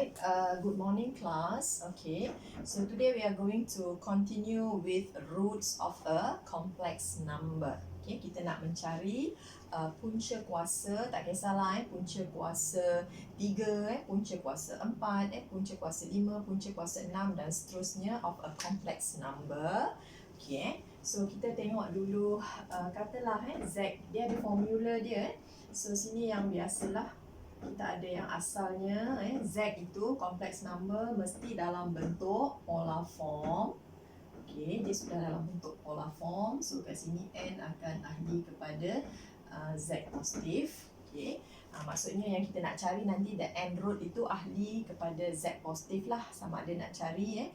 Alright, good morning class. Okay, so today we are going to continue with roots of a complex number. Okay, kita nak mencari punca kuasa, tak kisahlah punca kuasa 3, punca kuasa 4, punca kuasa 5, punca kuasa 6 dan seterusnya of a complex number. Okay, so kita tengok dulu katalah Z, dia ada formula dia. So sini yang biasalah kita ada yang asalnya Z itu complex number mesti dalam bentuk polar form. Okey, dia sudah dalam bentuk polar form. So kat sini N akan ahli kepada Z positif. Okey. Maksudnya yang kita nak cari nanti the N root itu ahli kepada Z positif lah. Sama ada nak cari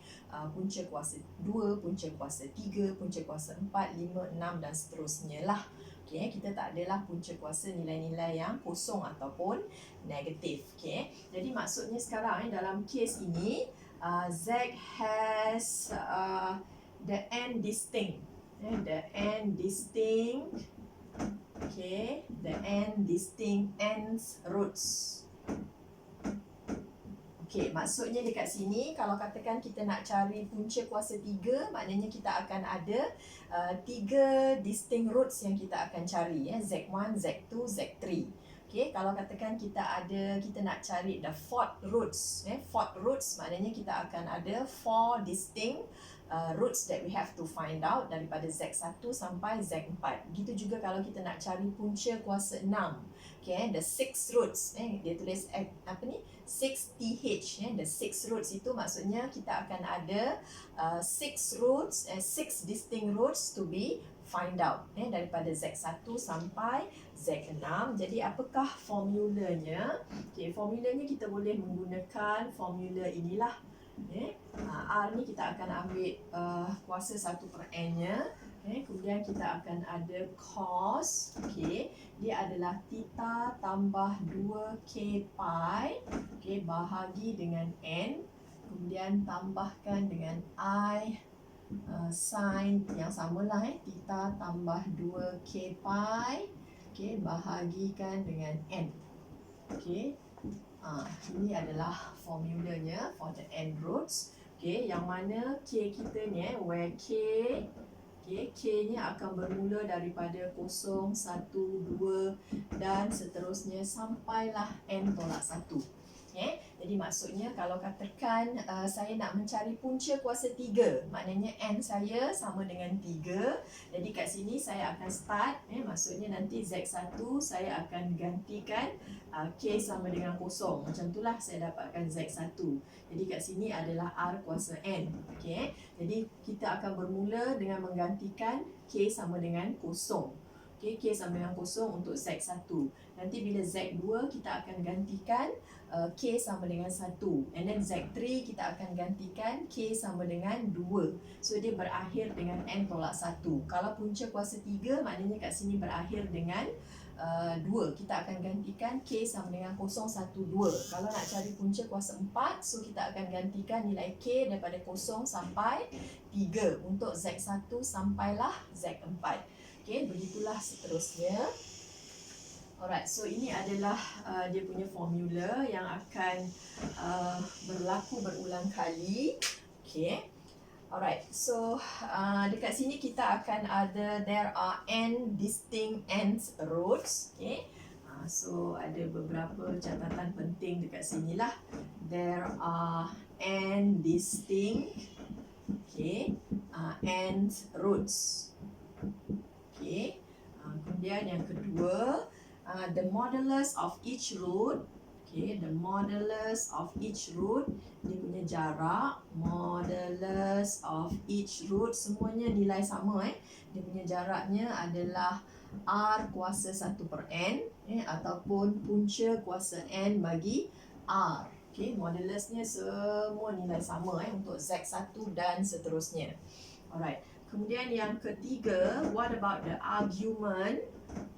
punca kuasa 2, punca kuasa 3, punca kuasa 4, 5, 6 dan seterusnya lah. Okay, kita tak adalah punca kuasa nilai-nilai yang kosong ataupun negatif. Okay, jadi maksudnya sekarang dalam kes ini Z has the N distinct. The N distinct. Okay, the N distinct N's roots. Okay, maksudnya dekat sini kalau katakan kita nak cari punca kuasa 3, maknanya kita akan ada 3 distinct roots yang kita akan cari Z1, Z2, Z3. Okay, kalau katakan kita nak cari the fourth roots, fourth roots maknanya kita akan ada 4 distinct roots that we have to find out daripada Z1 sampai Z4. Begitu juga kalau kita nak cari punca kuasa 6. Okay, the 6 roots, dia tulis 6th, the 6 roots itu maksudnya kita akan ada 6 roots, 6 distinct roots to be find out daripada Z1 sampai Z6. Jadi apakah formulanya? Okay, formulanya kita boleh menggunakan formula inilah. R ni kita akan ambil kuasa 1/n nya. Kemudian kita akan ada cos, dia adalah theta tambah 2k pi, bahagi dengan n, kemudian tambahkan dengan i sin yang samalah, theta tambah 2k pi, bahagikan dengan n. Ini adalah formulanya for the n roots. Yang mana k kita ni where k nya akan bermula daripada 0, 1, 2 dan seterusnya sampailah n tolak 1. Jadi maksudnya kalau katakan saya nak mencari punca kuasa 3, maknanya n saya sama dengan 3. Jadi kat sini saya akan start, maksudnya nanti Z1 saya akan gantikan k sama dengan 0. Macam itulah saya dapatkan Z1. Jadi kat sini adalah R kuasa n. Jadi kita akan bermula dengan menggantikan k sama dengan 0. K sama dengan 0 untuk Z1. Nanti bila Z2 kita akan gantikan K sama dengan 1. And then Z3 kita akan gantikan K sama dengan 2. So dia berakhir dengan N tolak 1. Kalau punca kuasa 3 maknanya kat sini berakhir dengan 2. Kita akan gantikan K sama dengan 0, 1, 2. Kalau nak cari punca kuasa 4, so kita akan gantikan nilai K daripada 0 sampai 3 untuk Z1 sampailah Z4. Begitulah seterusnya. Alright, so ini adalah dia punya formula yang akan berlaku berulang kali. Alright, so dekat sini kita akan ada there are n distinct n's roots. So ada beberapa catatan penting dekat sinilah. There are n distinct n's roots. Kemudian yang kedua, the modulus of each root. The modulus of each root, dia punya jarak, modulus of each root, semuanya nilai sama. Dia punya jaraknya adalah R kuasa 1/n ataupun punca kuasa n bagi R. Modulusnya semua nilai sama untuk Z1 dan seterusnya. Alright. Kemudian yang ketiga, what about the argument?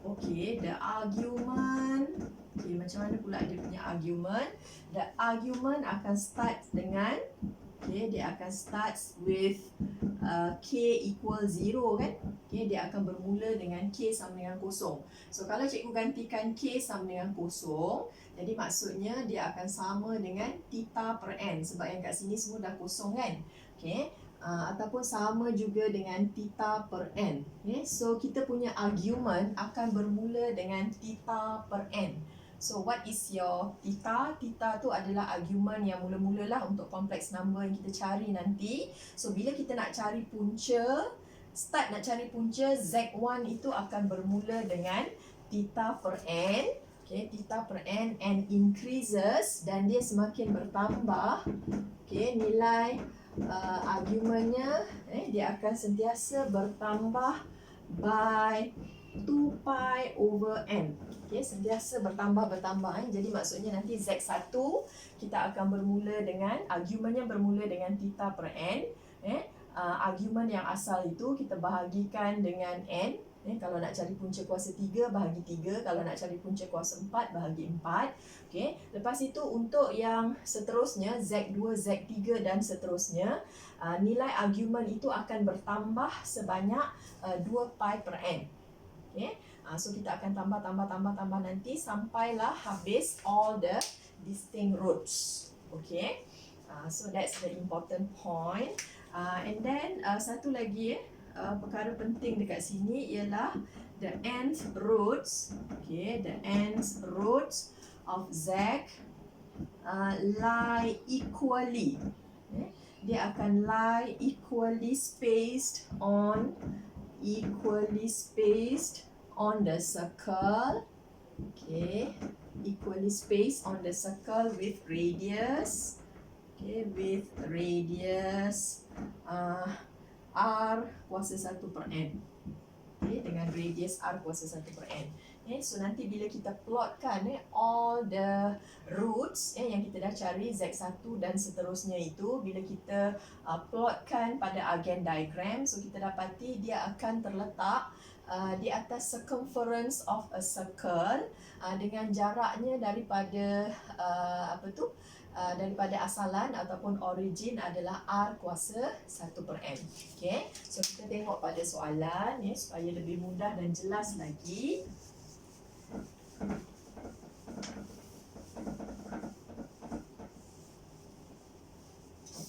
The argument. Macam mana pula dia punya argument? The argument akan start dengan dia akan start with k equal 0 kan? Okay, dia akan bermula dengan K sama dengan kosong. So kalau cikgu gantikan K sama dengan kosong, jadi maksudnya dia akan sama dengan theta per N. Sebab yang kat sini semua dah kosong kan. Okay. Ataupun sama juga dengan theta per N. Okay. So kita punya argument akan bermula dengan theta per N. So what is your theta? Theta tu adalah argument yang mula-mula lah untuk complex number yang kita cari nanti. So bila kita nak cari punca, start nak cari punca, Z1 itu akan bermula dengan theta per N. Okay, theta per N and increases dan dia semakin bertambah. Okay, nilai argumentnya dia akan sentiasa bertambah by 2 pi over N. Okay, sentiasa bertambah. Jadi maksudnya nanti Z1 kita akan bermula dengan argumentnya bermula dengan theta per N. Argument yang asal itu kita bahagikan dengan N. Kalau nak cari punca kuasa 3, bahagi 3. Kalau nak cari punca kuasa 4, bahagi 4. Okay. Lepas itu untuk yang seterusnya, Z2, Z3 dan seterusnya, nilai argument itu akan bertambah sebanyak 2 pi per N. Okay. So kita akan tambah nanti sampailah habis all the distinct roots. Okay. So that's the important point. And then satu lagi perkara penting dekat sini ialah the nth roots. Okay, the nth roots of Z lie equally. Dia akan lie equally spaced on the circle. Okay, equally spaced on the circle with radius. Okay, with radius R kuasa 1 per N. Okay, dengan radius R kuasa 1 per N. Okay, so nanti bila kita plotkan all the roots yang kita dah cari Z1 dan seterusnya itu, bila kita plotkan pada Argand diagram, so kita dapati dia akan terletak di atas circumference of a circle dengan jaraknya daripada daripada asalan ataupun origin adalah R kuasa 1 per N. Okay. So kita tengok pada soalan supaya lebih mudah dan jelas lagi.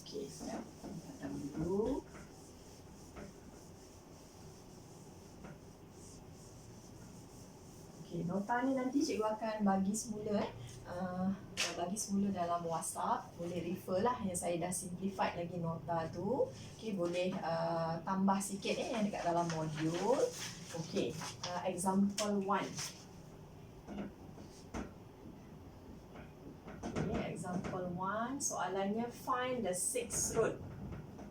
Okay, sekejap. Kita dulu. Okay, nota ni nanti cikgu akan bagi semula dalam WhatsApp. Boleh refer lah yang saya dah simplified lagi nota tu. Okay, boleh tambah sikit yang dekat dalam modul. Okay, example 1. Okay, example 1. Soalannya find the sixth root.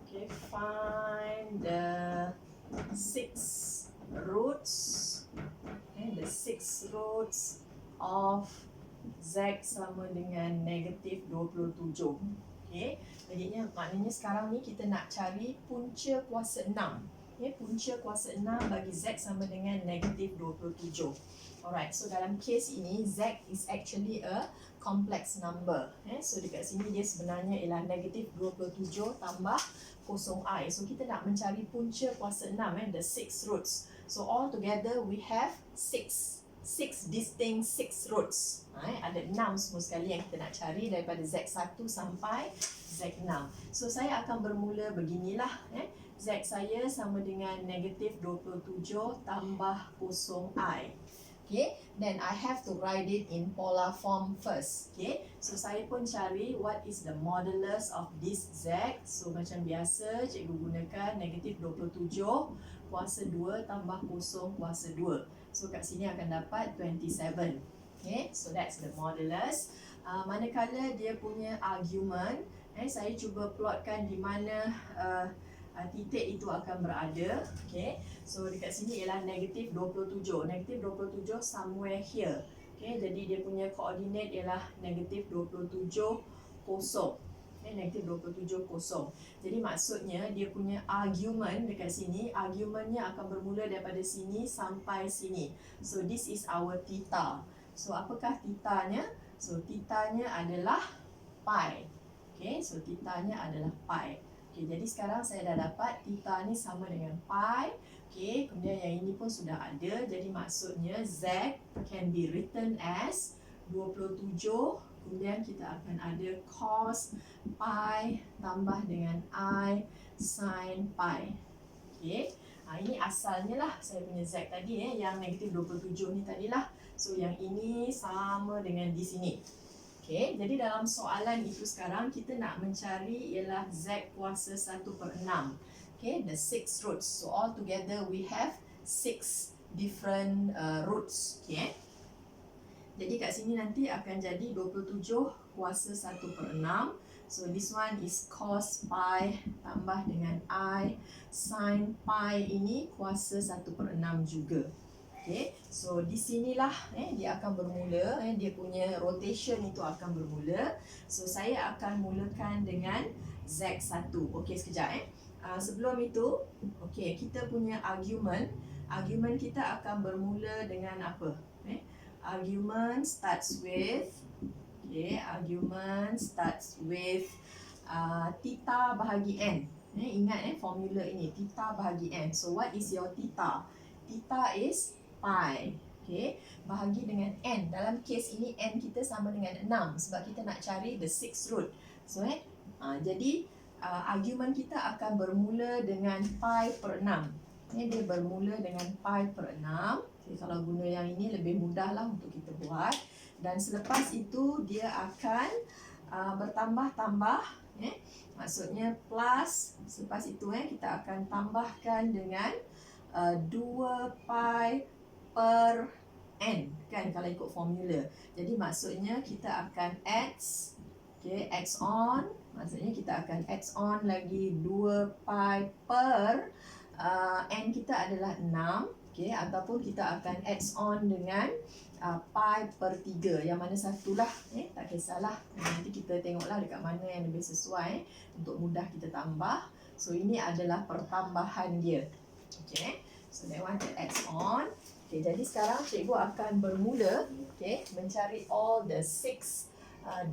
Okay, find the six roots. Okay, the six roots of Z sama dengan negatif 27. Okay, jadinya maknanya sekarang ni kita nak cari punca kuasa 6. Okay, punca kuasa 6 bagi Z sama dengan negatif 27. Alright, so dalam case ini Z is actually a complex number. So dekat sini dia sebenarnya ialah negatif 27 tambah kosong I. So kita nak mencari punca kuasa 6, the six roots. So all together we have six distinct six roots. Ada 6 semua sekali yang kita nak cari daripada Z1 sampai Z6. So saya akan bermula beginilah. Z saya sama dengan negatif 27 tambah kosong I. Okay, then I have to write it in polar form first. Okay, so saya pun cari what is the modulus of this Z. So macam biasa cikgu gunakan negatif 27 kuasa 2 tambah kosong kuasa 2. So kat sini akan dapat 27. Okay, so that's the modulus. Manakala dia punya argument, saya cuba plotkan di mana titik itu akan berada. Okay, so dekat sini ialah negatif 27. Negatif 27 somewhere here. Okay, jadi dia punya koordinat ialah negatif 27 kosong. Okay, negatif 27 kosong. Jadi maksudnya dia punya argument dekat sini, argumentnya akan bermula daripada sini sampai sini. So this is our theta. So apakah theta-nya? So theta-nya adalah pi. Okay, so theta-nya adalah pi. Okay, jadi sekarang saya dah dapat theta ni sama dengan pi. Okay, kemudian yang ini pun sudah ada. Jadi maksudnya Z can be written as 27. Kemudian kita akan ada cos pi tambah dengan I sin pi. Okay, ini asalnya lah saya punya Z tadi yang negatif 27 ni tadilah. So yang ini sama dengan di sini. Okay, jadi dalam soalan itu sekarang kita nak mencari ialah Z kuasa 1/6. Okay, the 6 roots. So all together we have 6 different roots. Okay. Jadi kat sini nanti akan jadi 27 kuasa 1/6. So this one is cos pi tambah dengan I sin pi ini kuasa 1/6 juga. Okay, so di sinilah dia akan bermula, dia punya rotation itu akan bermula. So saya akan mulakan dengan Z1. Okay, sekejap sebelum itu, okay, kita punya argument kita akan bermula dengan apa? Argument starts with theta bahagi n. Ingat formula ini, theta bahagi n. So what is your theta? Theta is pi. Okay, bahagi dengan n. Dalam kes ini n kita sama dengan 6 sebab kita nak cari the 6th root. So jadi argument kita akan bermula dengan pi per 6. Dia bermula dengan pi per 6. Okay, kalau guna yang ini lebih mudah lah untuk kita buat. Dan selepas itu dia akan bertambah-tambah. Maksudnya plus. Selepas itu kita akan tambahkan dengan 2 pi per n, kan, kalau ikut formula. Jadi maksudnya kita akan x, okay, x on, maksudnya kita akan x on lagi 2 pi per n kita adalah 6, okay, ataupun kita akan x on dengan pi per 3, yang mana satulah, tak kisahlah. Nanti kita tengoklah dekat mana yang lebih sesuai untuk mudah kita tambah. So ini adalah pertambahan dia. Okay, so that one kita x on. Okay, jadi sekarang cikgu akan bermula mencari all the 6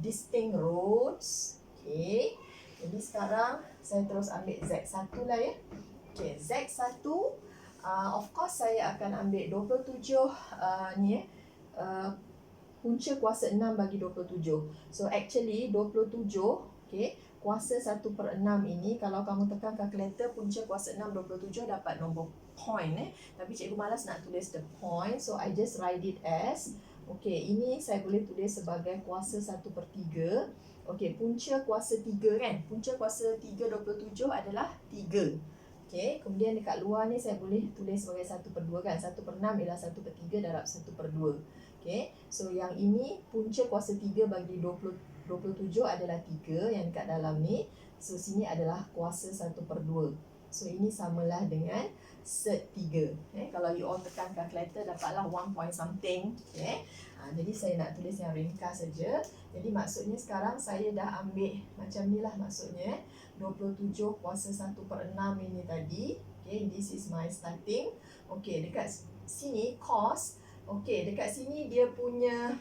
distinct roots. Okay, jadi sekarang saya terus ambil Z1 lah Okay, Z1 of course saya akan ambil 27 punca kuasa 6 bagi 27. So actually 27 kuasa 1/6 ini, kalau kamu tekan kalkulator punca kuasa 6 27 dapat nombor point tapi cikgu malas nak tulis the point, so I just write it as ini saya boleh tulis sebagai kuasa 1/3. Punca kuasa 3 kan, punca kuasa 3 27 adalah 3. Kemudian dekat luar ni saya boleh tulis sebagai 1/2 kan, 1/6 ialah 1/3 darab 1/2. So yang ini punca kuasa 3 bagi 27 adalah 3 yang dekat dalam ni. So sini adalah kuasa 1/2. So ini samalah dengan cert 3. Kalau you all tekan calculator dapatlah 1 point something. Jadi saya nak tulis yang ringkas saja. Jadi maksudnya sekarang saya dah ambil macam ni lah maksudnya. 27 kuasa 1/6 ini tadi. This is my starting. Dekat sini cos. Dekat sini dia punya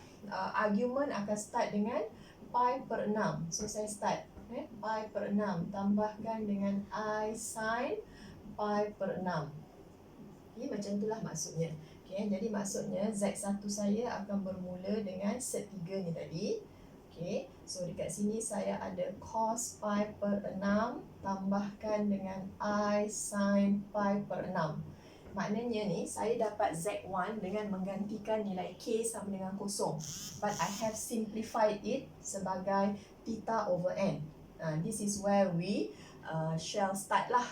argument akan start dengan pi per 6. So saya start pi per 6 tambahkan dengan I sin pi per 6. Macam itulah maksudnya. Jadi maksudnya Z1 saya akan bermula dengan set 3 ni tadi. So dekat sini saya ada cos pi per 6 tambahkan dengan I sin pi per 6. Maknanya ni saya dapat Z1 dengan menggantikan nilai K sama dengan 0. But I have simplified it sebagai theta over n. This is where we shall start lah.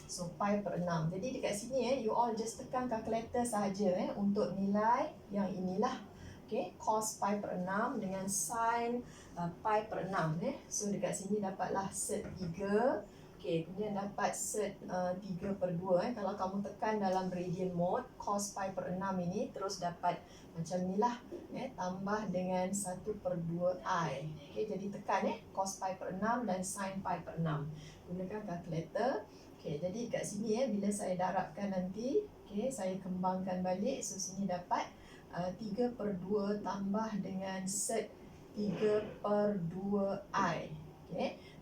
So pi per 6. Jadi dekat sini you all just tekan calculator sahaja untuk nilai yang inilah. Cos pi per 6 dengan sin pi per 6. So dekat sini dapatlah set 3. Kemudian dapat set 3/2. Kalau kamu tekan dalam radian mode, cos pi per 6 ini terus dapat macam ni lah. Tambah dengan 1/2i. Jadi tekan cos pi per 6 dan sin pi per 6. Gunakan calculator. Jadi kat sini bila saya darabkan nanti, saya kembangkan balik. So sini dapat 3/2 tambah dengan set 3/2i.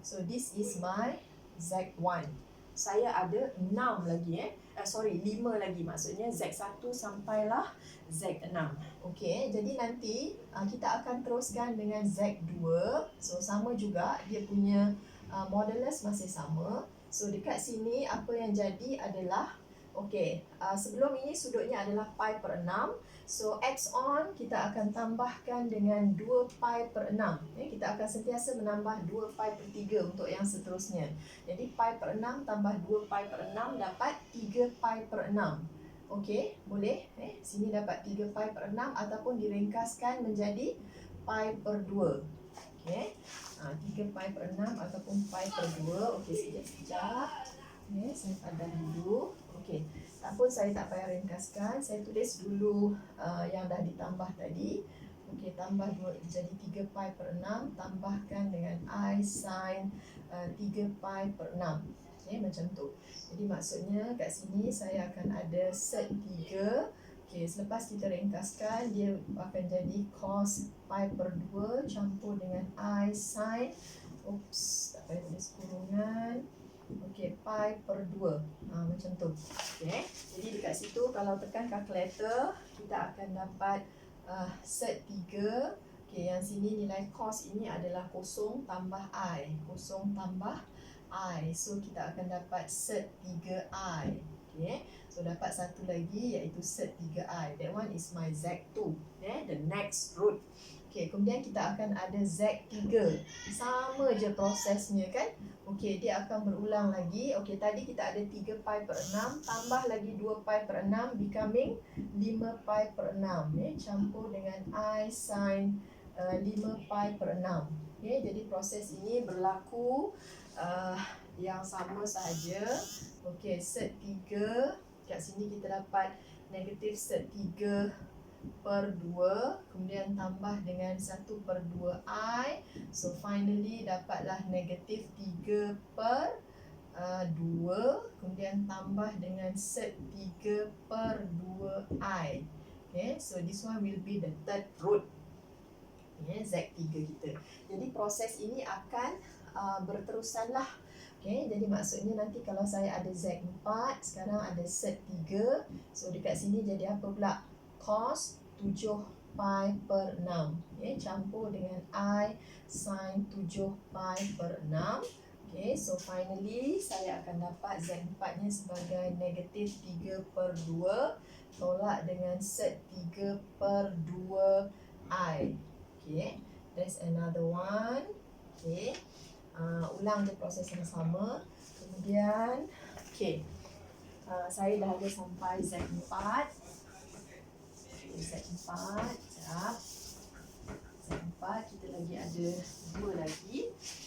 So this is my Z1. Saya ada 6 lagi 5 lagi, maksudnya Z1 sampailah Z6. Okey, jadi nanti kita akan teruskan dengan Z2. So sama juga, dia punya modulus masih sama. So dekat sini apa yang jadi adalah sebelum ini sudutnya adalah pi per 6. So X on kita akan tambahkan dengan 2 pi per 6. Kita akan sentiasa menambah 2 pi per 3 untuk yang seterusnya. Jadi pi per 6 tambah 2 pi per 6 dapat 3 pi per 6. Okey, boleh? Sini dapat 3 pi per 6 ataupun diringkaskan menjadi pi per 2. Okey. 3 pi per 6 ataupun pi per 2. Okey, sekejap. Saya padan dulu. Okey, tak pun saya tak payah ringkaskan. Saya tulis dulu yang dah ditambah tadi. Okey, tambah 2 jadi 3 pi per 6 tambahkan dengan I sin 3 pi per 6. Okey, macam tu. Jadi maksudnya kat sini saya akan ada set 3. Okey, selepas kita ringkaskan dia akan jadi cos pi per 2 campur dengan I sin tak payah tulis kurungan. Okey, pi per 2. Macam tu. Okey. Jadi dekat situ kalau tekan calculator, kita akan dapat set 3. Okey, yang sini nilai cos ini adalah 0 tambah I. 0 tambah I. So kita akan dapat set 3I. Okey. So dapat satu lagi iaitu set 3I. That one is my Z2. The next root. Okey, kemudian kita akan ada Z3. Sama je prosesnya kan? Okey, dia akan berulang lagi. Okey, tadi kita ada 3 pi per 6 tambah lagi 2 pi per 6 becoming 5 pi per 6. Campur dengan I sin 5 pi per 6. Okey, jadi proses ini berlaku yang sama sahaja. Okey, set 3. Kat sini kita dapat negatif set 3 per 2, kemudian tambah dengan 1 per 2i. So finally dapatlah negatif 3 per 2, kemudian tambah dengan set 3 per 2i. Okay, so this one will be the third root. Z3 kita. Jadi proses ini akan berterusan lah. Okay, jadi maksudnya nanti kalau saya ada Z4, sekarang ada set 3. So dekat sini jadi apa pula? Cos 7 pi per 6. Campur dengan I sin 7 pi per 6. Okay, so finally saya akan dapat Z4 nya sebagai negatif 3 per 2 tolak dengan set 3 per 2I. Okay, that's another one. Okay, ulang je proses yang sama. Kemudian, okay, saya dah ada sampai Z4. Z4, sekejap. Z4, kita lagi ada 2 lagi.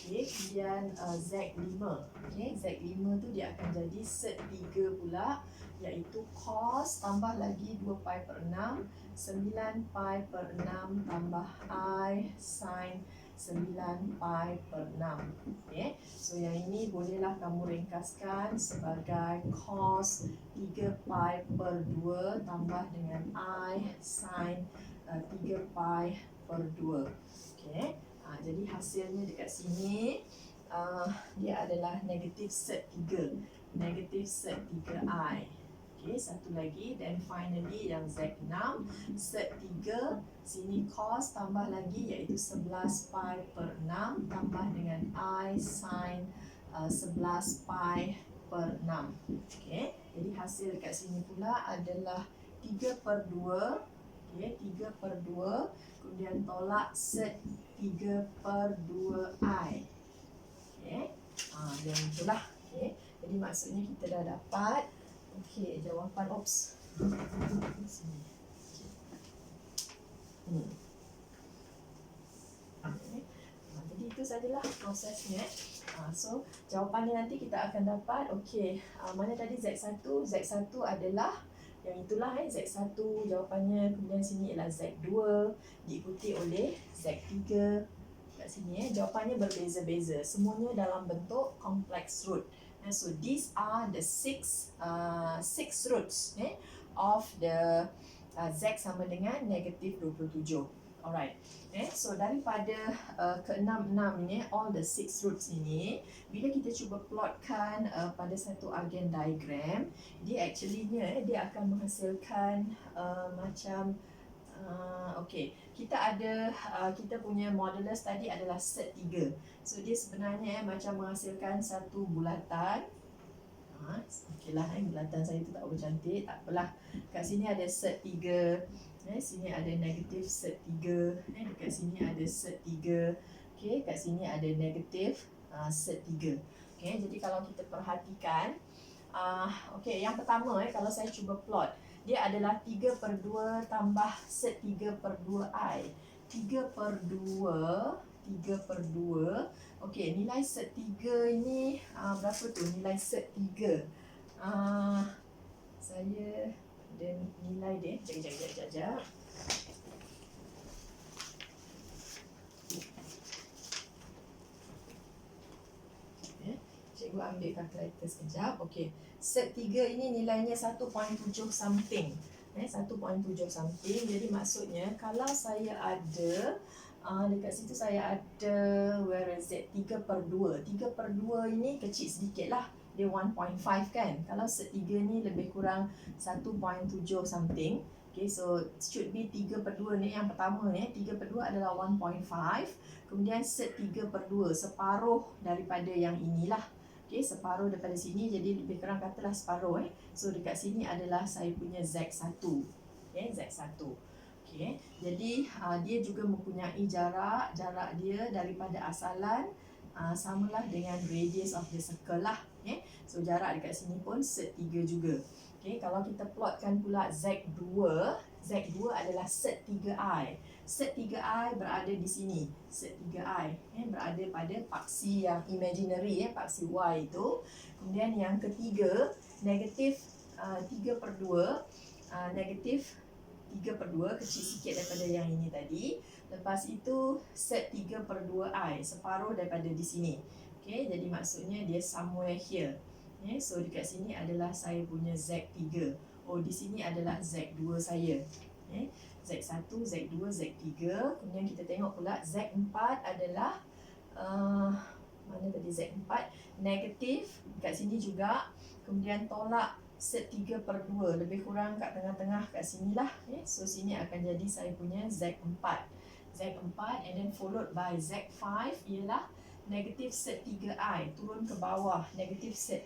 Okay, kemudian Z5. Okay, Z5 tu dia akan jadi set 3 pula, iaitu cos tambah lagi 2 pi per 6, 9 pi per 6 tambah I sin 9 pi per 6. Okay, so yang ini bolehlah kamu ringkaskan sebagai cos 3 pi per 2 tambah dengan I sin 3 pi per 2. Okay, jadi hasilnya dekat sini dia adalah negatif set 3. Negatif set 3I. Okay, satu lagi. Dan finally yang Z6, set 3. Sini cos tambah lagi iaitu 11 pi per 6 tambah dengan I sin 11 pi per 6. Okay, jadi hasil dekat sini pula adalah 3 per 2. Okay, 3 per 2. Kemudian tolak set 3 per 2I. Okay, dan itulah. Okay, jadi maksudnya kita dah dapat jawapan sini. Jadi itu sajalah prosesnya. So jawapannya nanti kita akan dapat. Mana tadi Z1? Z1 adalah yang itulah Z1 jawapannya. Kemudian sini ialah Z2 diikuti oleh Z3. Kat sini jawapannya berbeza-beza. Semuanya dalam bentuk complex root. So these are the six roots of the Z sama dengan negatif 27. Alright. So daripada ke-6 ni, all the 6 roots ini, bila kita cuba plotkan pada satu agen diagram, dia actuallynya dia akan menghasilkan macam okay, kita punya modulus tadi adalah set 3. So dia sebenarnya macam menghasilkan satu bulatan. Okey lah, bulatan saya tu tak berapa cantik, tak apalah. Kat sini ada set 3. Sini ada negatif set 3. Dekat sini ada set 3. Okey, kat sini ada negatif set 3. Okey, jadi kalau kita perhatikan, okey, yang pertama kalau saya cuba plot, dia adalah 3/2 tambah set 3/2i. 3/2. Okey, nilai set 3 ini berapa tu nilai set 3? Saya ada nilai dia. Sekejap. Cikgu ambil kalkulator sekejap. Okey, set 3 ini nilainya 1.7 something. 1.7 something. Jadi maksudnya kalau saya ada dekat situ saya ada where is it? 3/2. 3/2 ini kecil sedikit lah. Dia 1.5 kan. Kalau set 3 ni lebih kurang 1.7 something. Okay, so should be 3/2 ni yang pertama ni. 3/2 adalah 1.5. Kemudian set 3/2, separuh daripada yang inilah. Okay, separuh daripada sini, jadi lebih kurang katalah separuh. So dekat sini adalah saya punya Z1. Okay, Z1. Okay, jadi dia juga mempunyai jarak dia daripada asalan samalah dengan radius of the circle lah. Okay, so jarak dekat sini pun set 3 juga. Okay, kalau kita plotkan pula Z2 adalah set 3i. Set 3i berada di sini. Set 3i berada pada paksi yang imaginary, paksi y itu. Kemudian yang ketiga, negatif 3/2. Negatif 3/2, kecil sikit daripada yang ini tadi. Lepas itu set 3/2i, separuh daripada di sini. Okay, jadi maksudnya dia somewhere here. So dekat sini adalah saya punya Z3. Oh, di sini adalah Z2 saya. Z1, Z2, Z3. Kemudian kita tengok pula Z4 adalah mana tadi Z4? Negatif kat sini juga. Kemudian tolak set 3/2, lebih kurang kat tengah-tengah kat sini lah. So sini akan jadi saya punya Z4 and then followed by Z5 ialah negatif set 3i, turun ke bawah negatif set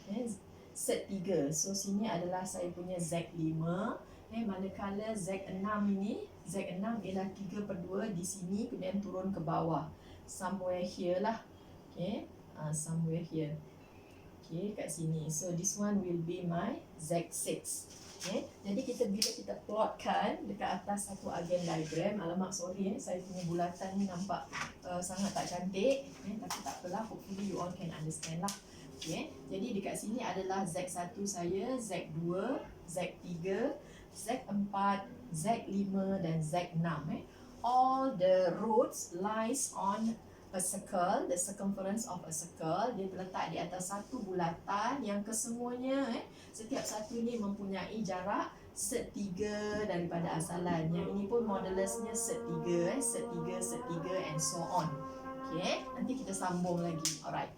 3. So sini adalah saya punya Z5. Manakala Z6 ini, Z6 ialah 3/2 di sini, kemudian turun ke bawah somewhere here lah. Okay, somewhere here. Okay, kat sini. So this one will be my Z6. Okay, jadi bila kita plotkan dekat atas satu agen diagram, alamak sorry saya punya bulatan ni nampak sangat tak cantik. Tapi tak apalah, hopefully you all can understand lah. Okay, jadi dekat sini adalah Z1 saya, Z2, Z3, Z4, Z5 dan Z6. All the roads lies on a circle, the circumference of a circle. Dia terletak di atas satu bulatan yang kesemuanya setiap satu ni mempunyai jarak set 3 daripada asalan. Yang ini pun modulusnya set 3, set 3 and so on. Okay, nanti kita sambung lagi. Alright.